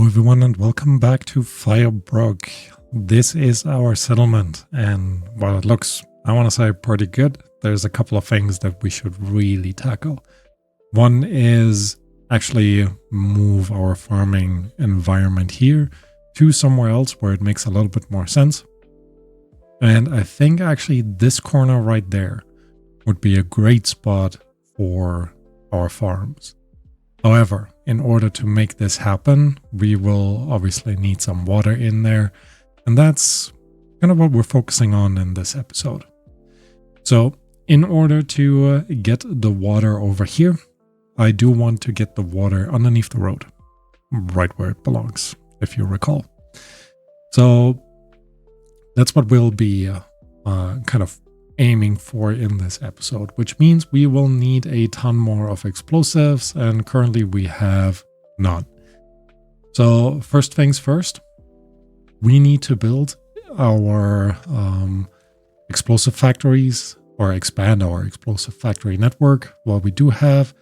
everyone, and welcome back to Firebrook. This is our settlement, and while it looks, I want to say, pretty good, there's a couple of things that we should really tackle. One is actually move our farming environment here to somewhere else where it makes a little bit more sense. And I think actually this corner right there would be a great spot for our farms. However, in order to make this happen, we will obviously need some water in there. And that's kind of what we're focusing on in this episode. So in order to get the water over here, I do want to get the water underneath the road, right where it belongs, if you recall. So that's what we'll be kind of aiming for in this episode, which means we will need a ton more of explosives, and currently we have none. So first things first, we need to build our explosive factories or expand our explosive factory network. Well, we do have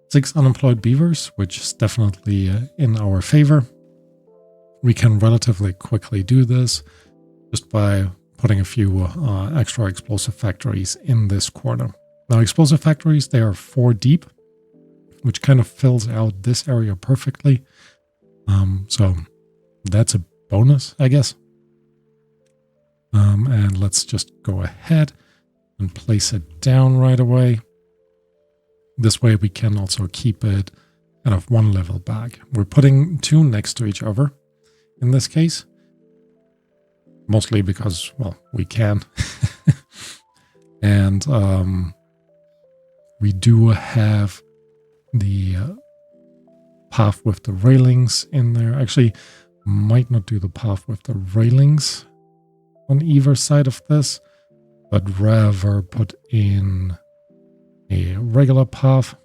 6 unemployed beavers, which is definitely in our favor. We can relatively quickly do this just by putting a few extra explosive factories in this corner. Now, explosive factories, they are 4 deep, which kind of fills out this area perfectly. So that's a bonus, I guess. And let's just go ahead and place it down right away. This way we can also keep it kind of one level back. We're putting 2 next to each other in this case. Mostly because, well, we can. And we do have the path with the railings in there. Actually, might not do the path with the railings on either side of this, but rather put in a regular path.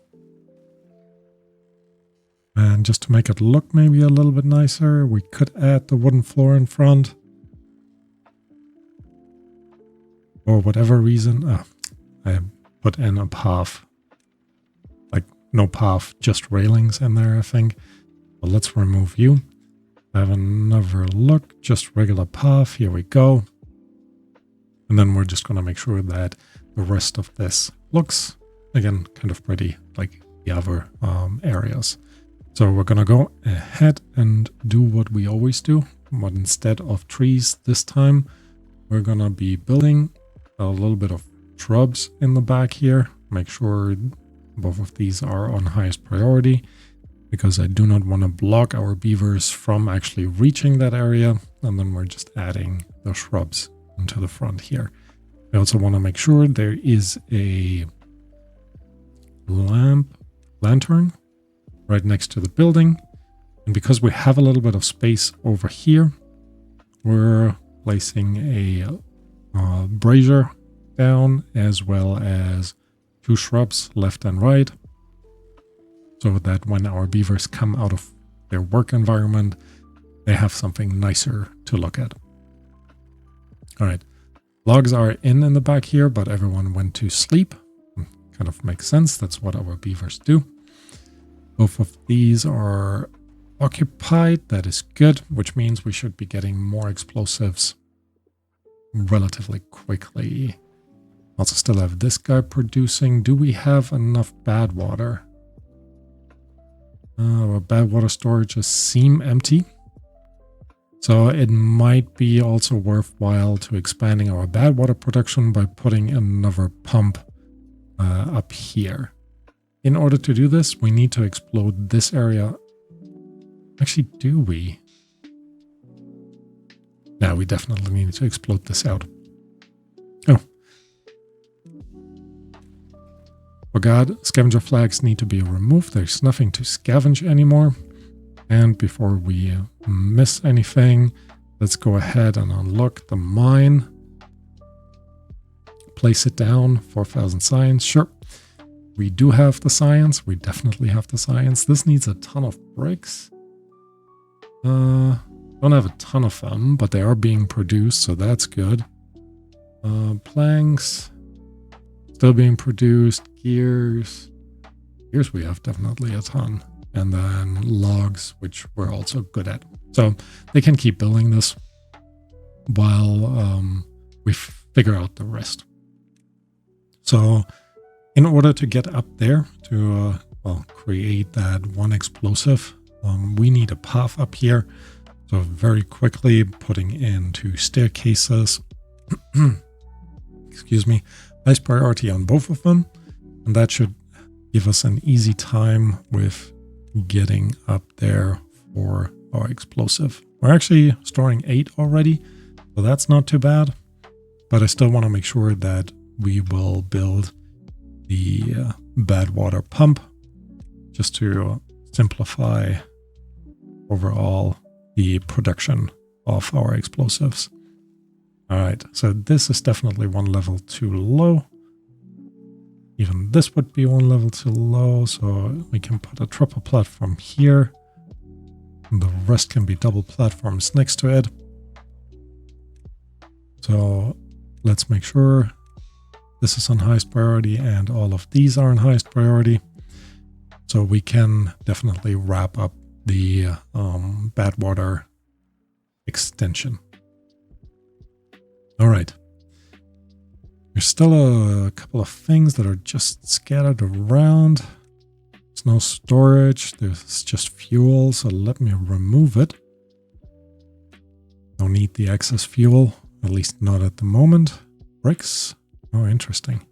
And just to make it look maybe a little bit nicer, we could add the wooden floor in front. For whatever reason, I put in a path, like no path, just railings in there, I think. But let's remove you. Have another look, just regular path. Here we go. And then we're just going to make sure that the rest of this looks, again, kind of pretty like the other areas. So we're going to go ahead and do what we always do. But instead of trees this time, we're going to be building a little bit of shrubs in the back here. Make sure both of these are on highest priority, because I do not want to block our beavers from actually reaching that area. And then we're just adding the shrubs into the front here. I also want to make sure there is a lantern right next to the building. And because we have a little bit of space over here, we're placing a brazier down, as well as 2 shrubs left and right, so that when our beavers come out of their work environment, they have something nicer to look at. All right, logs are in the back here, but everyone went to sleep. Kind of makes sense. That's what our beavers do. Both of these are occupied. That is good, which means we should be getting more explosives relatively quickly. Also still have this guy producing. Do we have enough bad water? Our bad water storages seem empty. So it might be also worthwhile to expanding our bad water production by putting another pump up here. In order to do this, we need to explode this area. Actually, do we? Yeah, we definitely need to explode this out. Oh. Oh god, scavenger flags need to be removed. There's nothing to scavenge anymore. And before we miss anything, let's go ahead and unlock the mine. Place it down, 4,000 science, sure. We do have the science, we definitely have the science. This needs a ton of bricks. Don't have a ton of them, but they are being produced, so that's good. Planks, still being produced. Gears we have definitely a ton. and then logs, which we're also good at. So they can keep building this while we figure out the rest. So in order to get up there to create that one explosive, we need a path up here. So very quickly putting in 2 staircases, excuse me, highest priority on both of them. And that should give us an easy time with getting up there for our explosive. We're actually storing 8 already, so that's not too bad. But I still want to make sure that we will build the bad water pump just to simplify overall the production of our explosives. All right, so this is definitely 1 level too low. Even this would be 1 level too low, so we can put a triple platform here. And the rest can be double platforms next to it. So let's make sure this is on highest priority and all of these are on highest priority. So we can definitely wrap up the bad water extension. All right. There's still a couple of things that are just scattered around. There's no storage. There's just fuel. So let me remove it. Don't need the excess fuel, at least not at the moment. Bricks. Oh, interesting.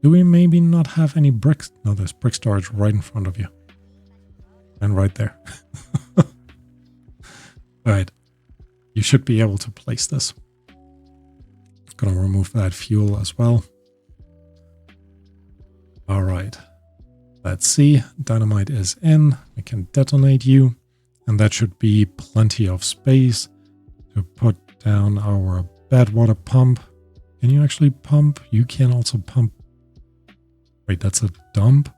Do we maybe not have any bricks? No, there's brick storage right in front of you. And right there. All right. You should be able to place this. Gonna remove that fuel as well. All right. Let's see. Dynamite is in. We can detonate you. And that should be plenty of space to put down our bad water pump. Can you actually pump? You can also pump. Wait, that's a dump?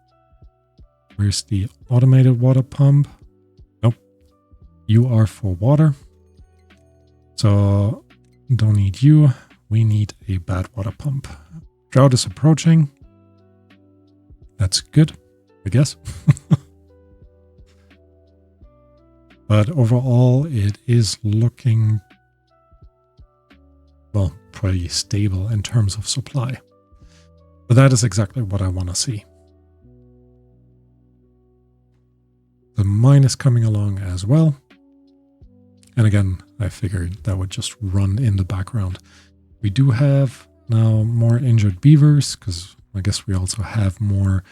Where's the automated water pump? Nope. You are for water. So don't need you. We need a bad water pump. Drought is approaching. That's good, I guess. But overall, it is looking, well, pretty stable in terms of supply. But that is exactly what I want to see. The mine is coming along as well. And again, I figured that would just run in the background. We do have now more injured beavers, because I guess we also have more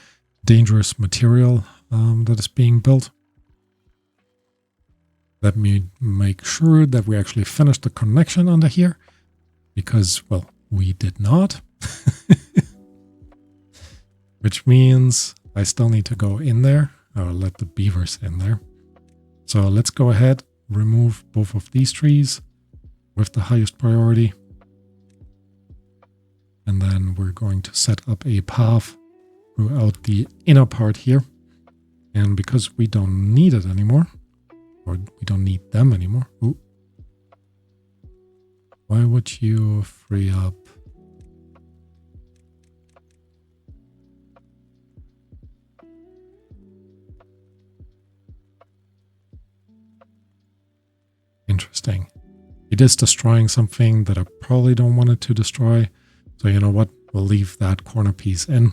dangerous material that is being built. Let me make sure that we actually finish the connection under here, because, well, we did not. Which means I still need to go in there, or let the beavers in there. So let's go ahead, remove both of these trees with the highest priority. And then we're going to set up a path throughout the inner part here. And because we don't need it anymore, or we don't need them anymore. Ooh. Why would you free up? Interesting. It is destroying something that I probably don't want it to destroy. So you know what? We'll leave that corner piece in.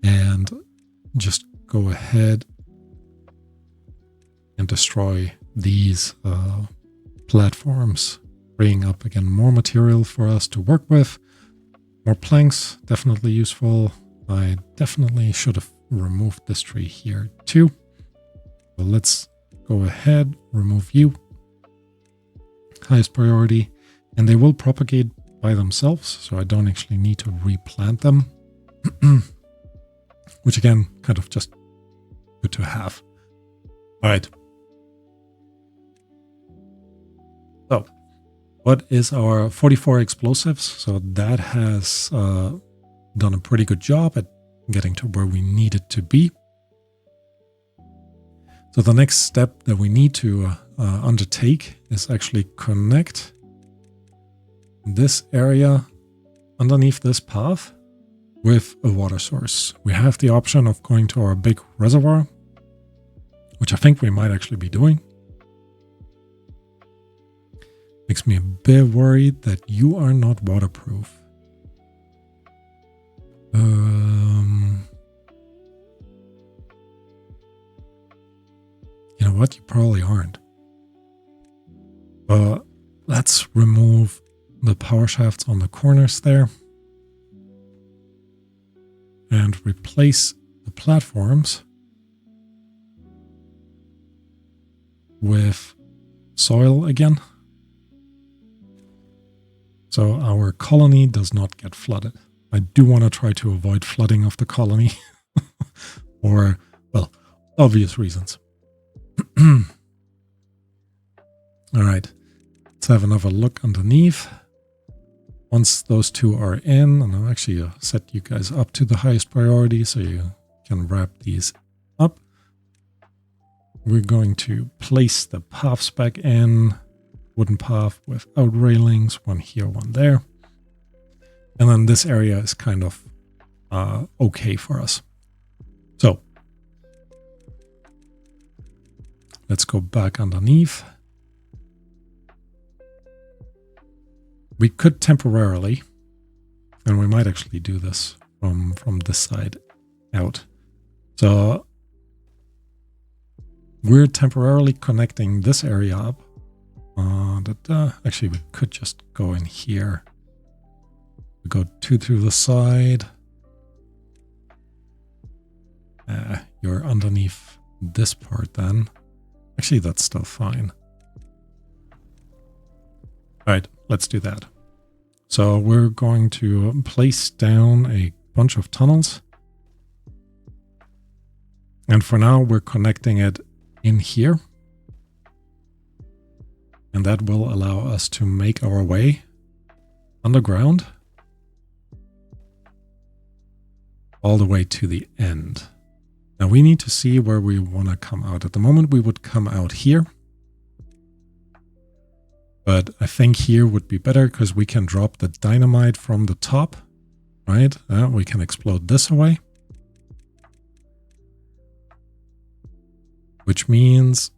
And just go ahead and destroy these platforms, bringing up again more material for us to work with. More planks, definitely useful. I definitely should have removed this tree here too. So let's go ahead, remove you. Highest priority, and they will propagate by themselves, so I don't actually need to replant them. Which again, kind of just good to have. All right. So, what is our 44 explosives? So that has done a pretty good job at getting to where we need it to be. So the next step that we need to undertake is actually connect this area underneath this path with a water source. We have the option of going to our big reservoir, which I think we might actually be doing. Makes me a bit worried that you are not waterproof. You know what? You probably aren't. But let's remove the power shafts on the corners there. And replace the platforms with soil again. So our colony does not get flooded. I do want to try to avoid flooding of the colony for, well, obvious reasons. All right, let's have another look underneath. Once those two are in, and I'll actually set you guys up to the highest priority so you can wrap these up. We're going to place the paths back in. Wooden path without railings, one here, one there. And then this area is kind of okay for us. So let's go back underneath. We could temporarily, and we might actually do this from this side out. So we're temporarily connecting this area up. Actually, we could just go in here. We go two through the side. You're underneath this part then. Actually, that's still fine. All right, let's do that. So we're going to place down a bunch of tunnels. And for now, we're connecting it in here. And that will allow us to make our way underground all the way to the end. Now we need to see where we want to come out. At the moment, we would come out here. But I think here would be better because we can drop the dynamite from the top, right? We can explode this away. Which means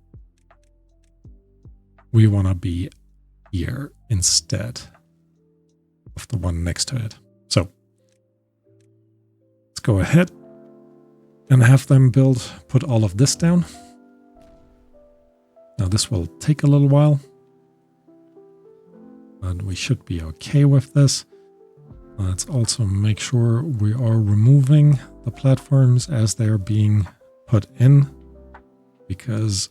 we want to be here instead of the one next to it. So let's go ahead and have them put all of this down. Now this will take a little while, but we should be okay with this. Let's also make sure we are removing the platforms as they're being put in, because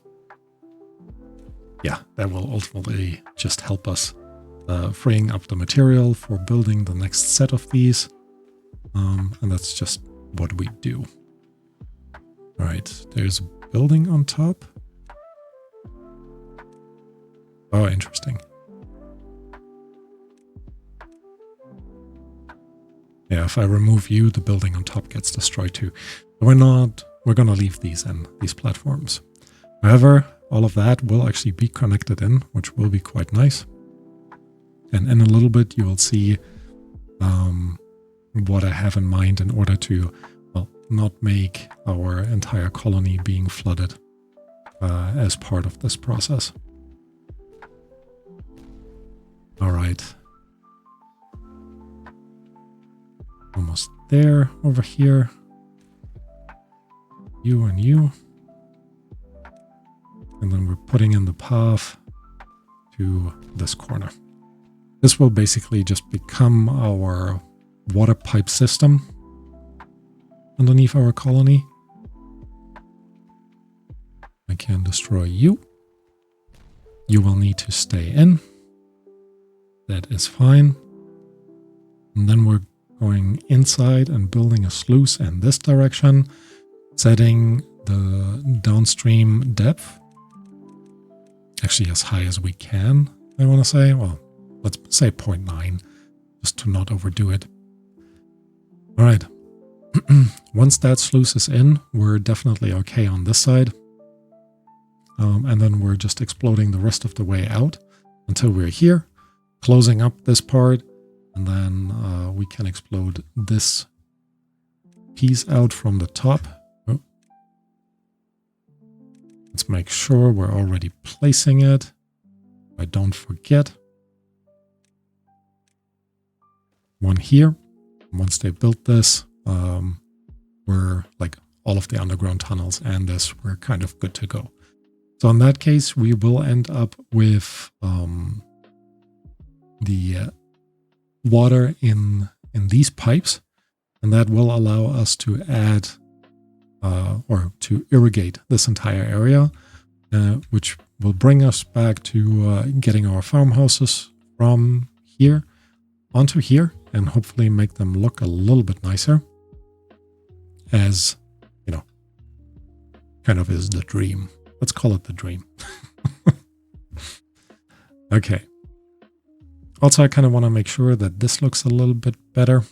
yeah, that will ultimately just help us freeing up the material for building the next set of these. And that's just what we do. All right, there's a building on top. Oh, interesting. Yeah, if I remove you, the building on top gets destroyed too. We're going to leave these in, these platforms. However, all of that will actually be connected in, which will be quite nice. And in a little bit, you will see what I have in mind in order to, well, not make our entire colony being flooded as part of this process. All right. Almost there, over here. You and you. And then we're putting in the path to this corner. This will basically just become our water pipe system underneath our colony. I can destroy you. You will need to stay in. That is fine. And then we're going inside and building a sluice in this direction, setting the downstream depth actually as high as we can, I want to say. Well, let's say 0.9, just to not overdo it. All right. Once that sluice is in, we're definitely okay on this side. And then we're just exploding the rest of the way out until we're here, closing up this part, and then we can explode this piece out from the top. Oh. Let's make sure we're already placing it. I don't forget. One here. Once they built this, we're like all of the underground tunnels and this, we're kind of good to go. So in that case, we will end up with the water in these pipes, and that will allow us to add or to irrigate this entire area, which will bring us back to getting our farmhouses from here onto here and hopefully make them look a little bit nicer, as you know, kind of is the dream. Let's call it the dream. Okay. Also, I kind of want to make sure that this looks a little bit better.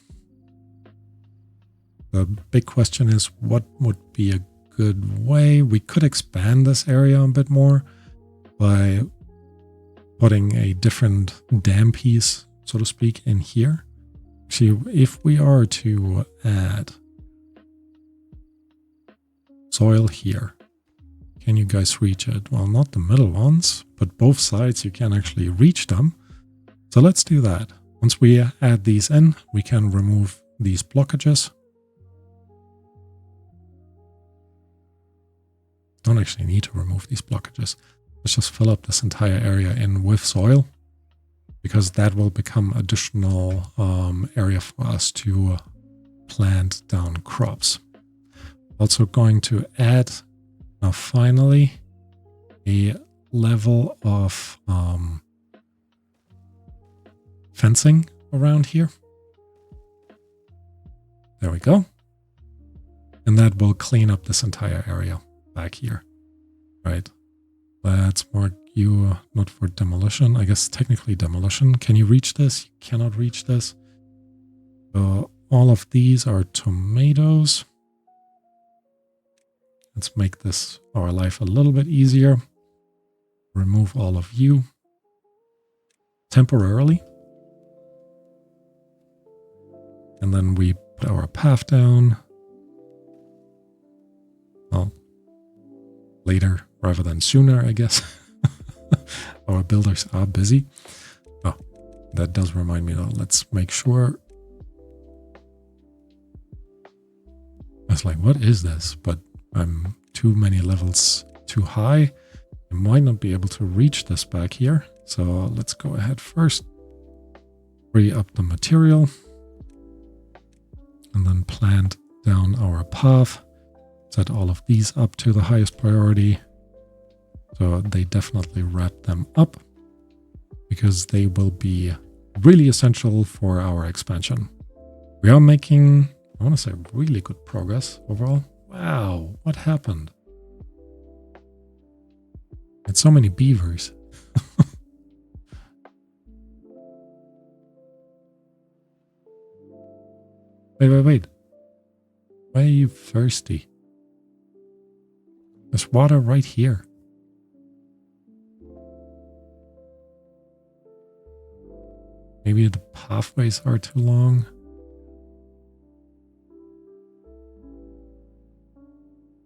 The big question is, what would be a good way? We could expand this area a bit more by putting a different dam piece, so to speak, in here. See, if we are to add soil here, can you guys reach it? Well, not the middle ones, but both sides you can actually reach them. So let's do that. Once we add these in, we can remove these blockages. Don't actually need to remove these blockages. Let's just fill up this entire area in with soil, because that will become additional area for us to plant down crops. Also going to add now finally a level of fencing around here. There we go. And that will clean up this entire area back here. Right. Let's mark you not for demolition. I guess technically demolition. Can you reach this? You cannot reach this. So all of these are tomatoes. Let's make this our life a little bit easier. Remove all of you temporarily. And then we put our path down. Well, later rather than sooner, I guess. Our builders are busy. Oh, that does remind me though. Let's make sure. I was like, what is this? But I'm too many levels too high. I might not be able to reach this back here. So let's go ahead first. Free up the material. And then plant down our path. Set all of these up to the highest priority. So they definitely wrap them up, because they will be really essential for our expansion. We are making, I want to say, really good progress overall. Wow, what happened? It's so many beavers. Wait. Why are you thirsty? There's water right here. Maybe the pathways are too long.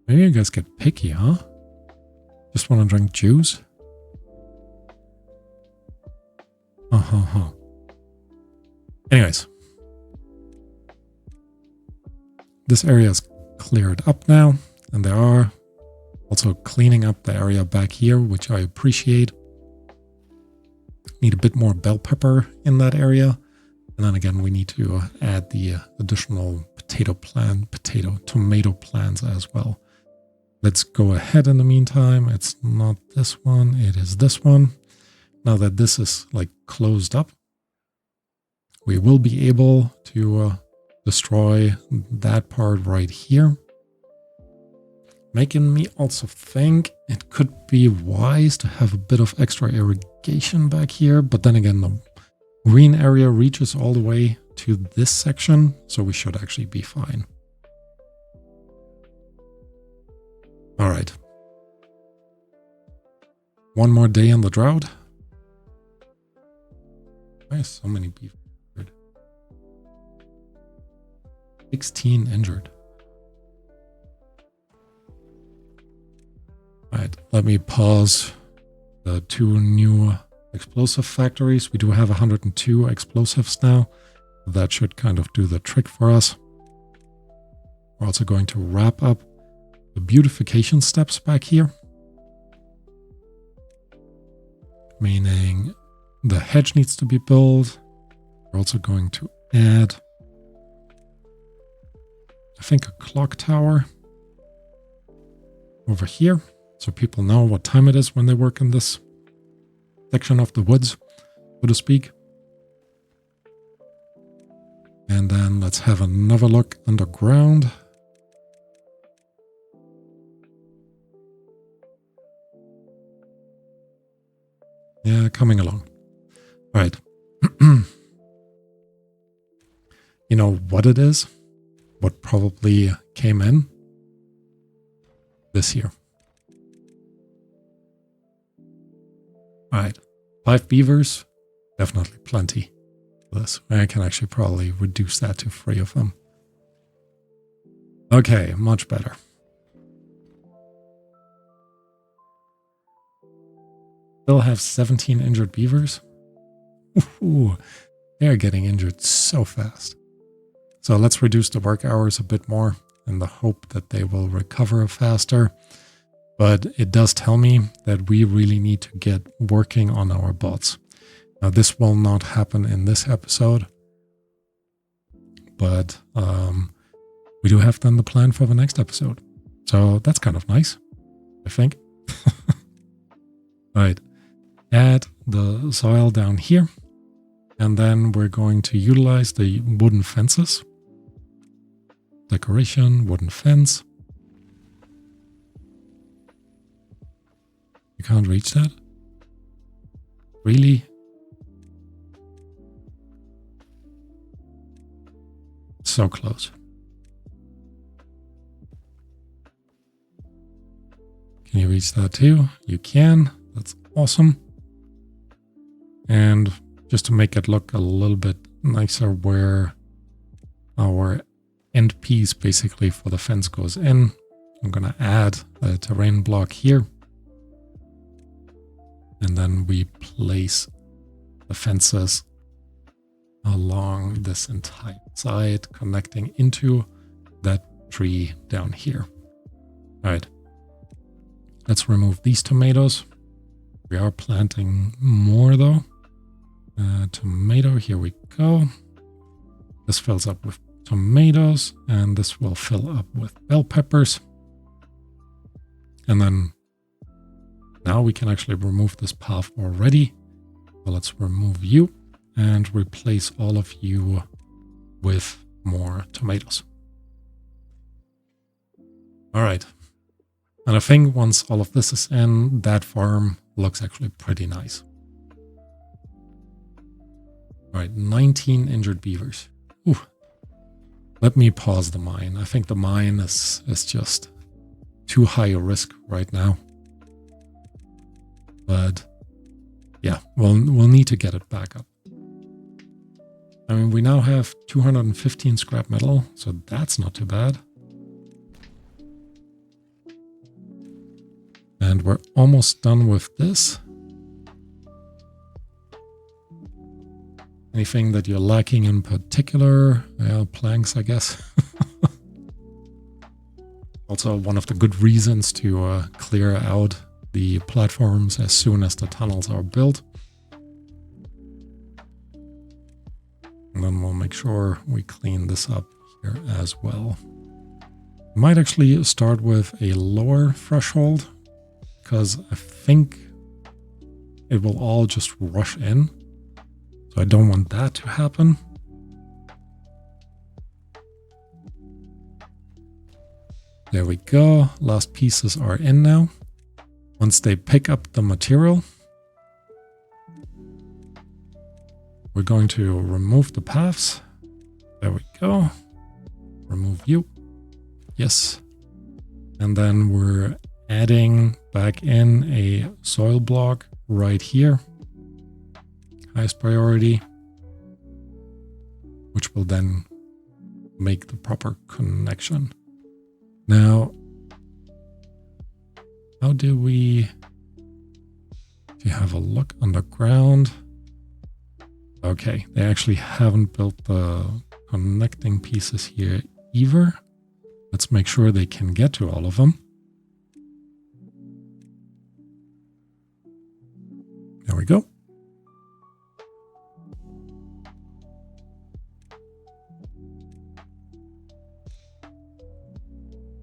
Maybe you guys get picky, huh? Just want to drink juice? Anyways. This area is cleared up now, and they are also cleaning up the area back here, which I appreciate. Need a bit more bell pepper in that area. And then again, we need to add the additional tomato plants as well. Let's go ahead in the meantime. It's not this one, it is this one. Now that this is like closed up, we will be able to destroy that part right here. Making me also think it could be wise to have a bit of extra irrigation back here. But then again, the green area reaches all the way to this section, so we should actually be fine. All right. One more day in the drought. Why are so many beef injured? 16 injured. let me pause the 2 new explosive factories. We do have 102 explosives now. That should kind of do the trick for us. We're also going to wrap up the beautification steps back here. Meaning the hedge needs to be built. We're also going to add, I think, a clock tower over here, so people know what time it is when they work in this section of the woods, so to speak. And then let's have another look underground. Yeah, coming along. All right. You know what it is? What probably came in? This here. All right. 5 beavers. Definitely plenty for this. I can actually probably reduce that to 3 of them. Okay, much better. Still have 17 injured beavers. Ooh, they're getting injured so fast. So let's reduce the work hours a bit more in the hope that they will recover faster. But it does tell me that we really need to get working on our bots. Now, this will not happen in this episode, but we do have then the plan for the next episode. So that's kind of nice, I think. All right, add the soil down here, and then we're going to utilize the wooden fences. Decoration, wooden fence. You can't reach that? Really? So close. Can you reach that too? You can. That's awesome. And just to make it look a little bit nicer, where our end piece basically for the fence goes in, I'm going to add a terrain block here. And then we place the fences along this entire side, connecting into that tree down here. All right. Let's remove these tomatoes. We are planting more though. Tomato, here we go. This fills up with tomatoes, and this will fill up with bell peppers. And then now we can actually remove this path already. So let's remove you and replace all of you with more tomatoes. All right. And I think once all of this is in, that farm looks actually pretty nice. All right, 19 injured beavers. Ooh. Let me pause the mine. I think the mine is just too high a risk right now. But yeah, we'll need to get it back up. I mean, we now have 215 scrap metal, so that's not too bad. And we're almost done with this. Anything that you're lacking in particular? Well, planks, I guess. Also, one of the good reasons to clear out the platforms as soon as the tunnels are built. And then we'll make sure we clean this up here as well. We might actually start with a lower threshold, because I think it will all just rush in. So I don't want that to happen. There we go. Last pieces are in now. Once they pick up the material, we're going to remove the paths. There we go. Remove you. Yes. And then we're adding back in a soil block right here. Highest priority, which will then make the proper connection. Now, How do we... If you have a look underground... Okay, they actually haven't built the connecting pieces here either. Let's make sure they can get to all of them. There we go.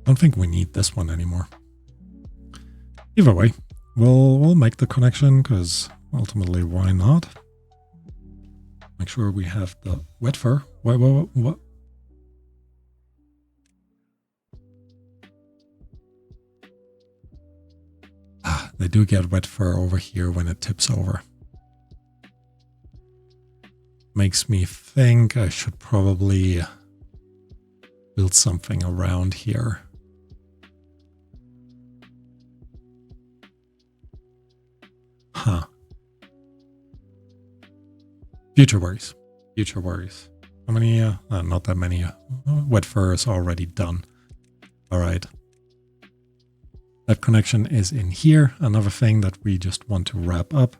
Don't think we need this one anymore. Either way, we'll make the connection because ultimately, why not? Make sure we have the wet fur. What? Ah, they do get wet fur over here when it tips over. Makes me think I should probably build something around here. Huh. Future worries. Future worries. How many? Not that many. Wet fur is already done. All right. That connection is in here. Another thing that we just want to wrap up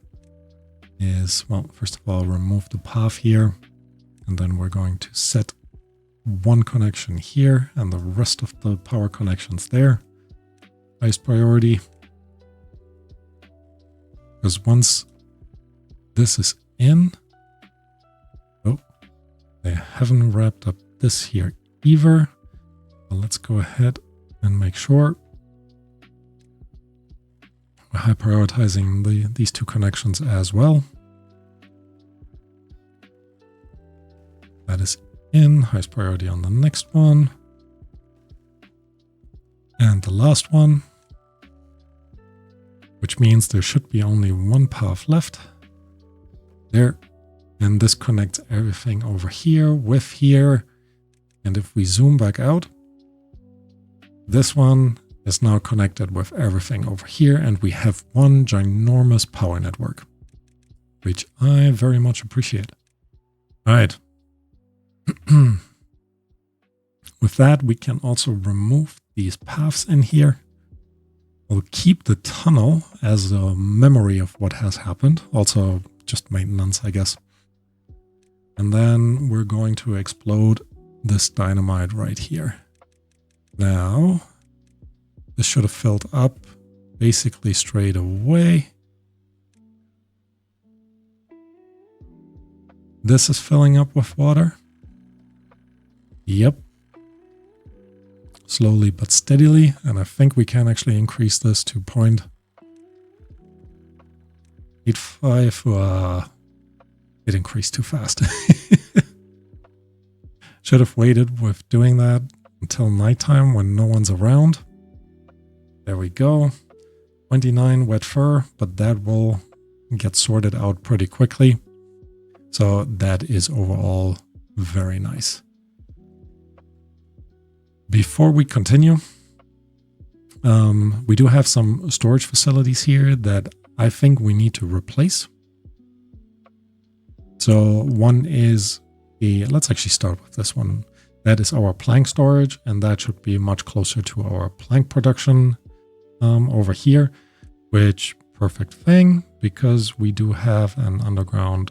is, well, first of all, remove the path here. And then we're going to set one connection here and the rest of the power connections there. Highest priority. Because once this is in, oh, they haven't wrapped up this here either. But let's go ahead and make sure we're high prioritizing these two connections as well. That is in, highest priority on the next one. And the last one, which means there should be only one path left. There. And this connects everything over here with here. And if we zoom back out, this one is now connected with everything over here. And we have one ginormous power network, which I very much appreciate. All right. With that, we can also remove these paths in here. We'll keep the tunnel as a memory of what has happened. Also, just maintenance, I guess. And then we're going to explode this dynamite right here. Now, this should have filled up basically straight away. This is filling up with water. Yep. Slowly but steadily, and I think we can actually increase this to 0.85. It increased too fast. Should have waited with doing that until nighttime when no one's around. There we go. 29 wet fur, but that will get sorted out pretty quickly. So that is overall very nice. Before we continue, we do have some storage facilities here that I think we need to replace. So one is let's actually start with this one. That is our plank storage, and that should be much closer to our plank production over here, which perfect thing because we do have an underground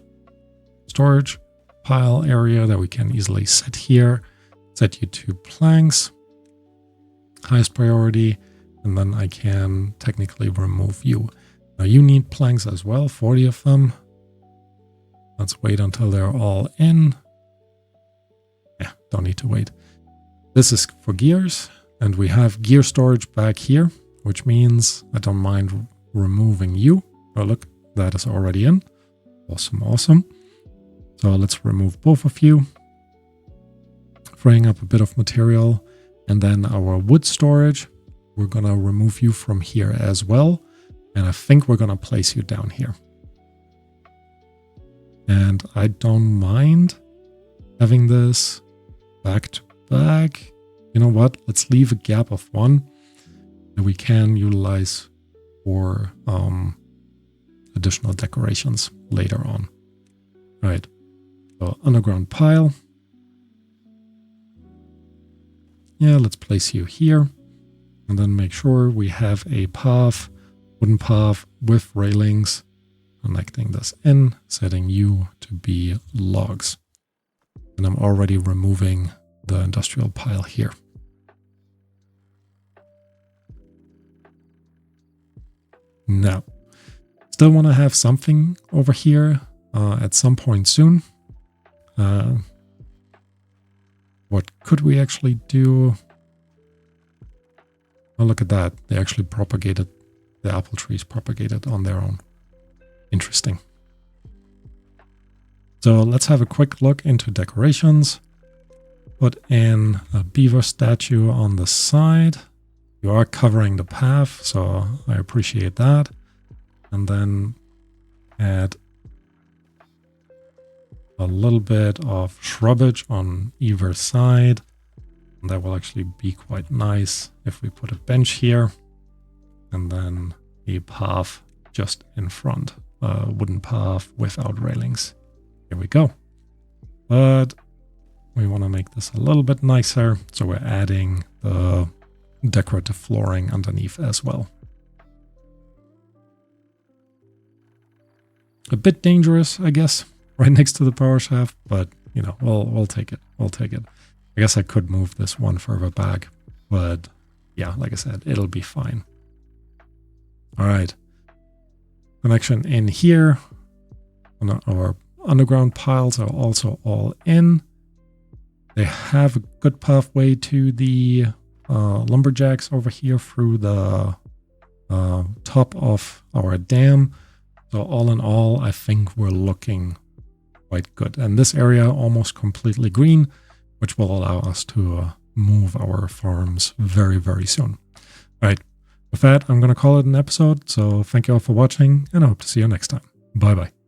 storage pile area that we can easily set here. Set you to planks, highest priority, and then I can technically remove you. Now you need planks as well, 40 of them. Let's wait until they're all in. Yeah, don't need to wait. This is for gears, and we have gear storage back here, which means I don't mind removing you. Oh, look, that is already in. Awesome, awesome. So let's remove both of you. Freeing up a bit of material, and then our wood storage, we're gonna remove you from here as well, and I think we're gonna place you down here. And I don't mind having this back to back. You know what, let's leave a gap of one that we can utilize for additional decorations later on. All right, so underground pile. Yeah, let's place you here. And then make sure we have a path, wooden path with railings, connecting this in, setting you to be logs. And I'm already removing the industrial pile here. Now, still want to have something over here at some point soon. What could we actually do? Oh, look at that. They actually propagated, the apple trees propagated on their own. Interesting. So let's have a quick look into decorations. Put in a beaver statue on the side. You are covering the path, so I appreciate that. And then add a little bit of shrubbage on either side. And that will actually be quite nice if we put a bench here. And then a path just in front. A wooden path without railings. Here we go. But we want to make this a little bit nicer. So we're adding the decorative flooring underneath as well. A bit dangerous, I guess, right next to the power shaft, but you know, we'll take it. We'll take it. I guess I could move this one further back, but yeah, like I said, it'll be fine. All right. Connection in here. Our underground piles are also all in. They have a good pathway to the lumberjacks over here through the top of our dam. So all in all, I think we're looking quite good. And this area almost completely green, which will allow us to move our farms very, very soon. All right. With that, I'm going to call it an episode. So thank you all for watching, and I hope to see you next time. Bye-bye.